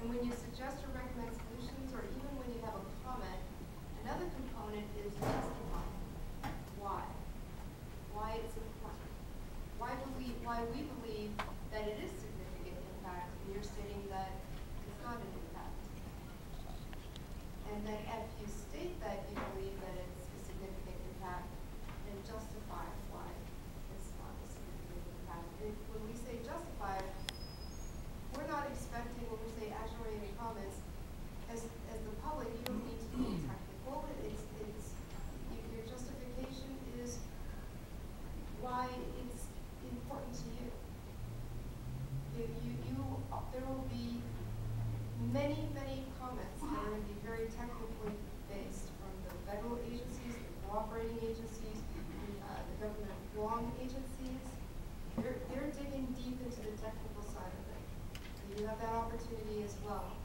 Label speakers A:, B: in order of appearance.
A: And when you suggest or recommend solutions, or even when you have a comment, another component is justifying why. Why it's important. Why we believe that it is significant impact, and you're stating that it's not an impact. And then if you state that you believe that it's a significant impact, then justify why it's not a significant impact. And when we say justify, we're not expecting, when we say action-oriented comments, as the public, you don't need to be technical. Your justification is why it's important to you. There will be many comments that are going to be very technically based from the federal agencies, the cooperating agencies, the Government of Guam agencies. They're digging deep into the technical side of it. So you have that opportunity as well.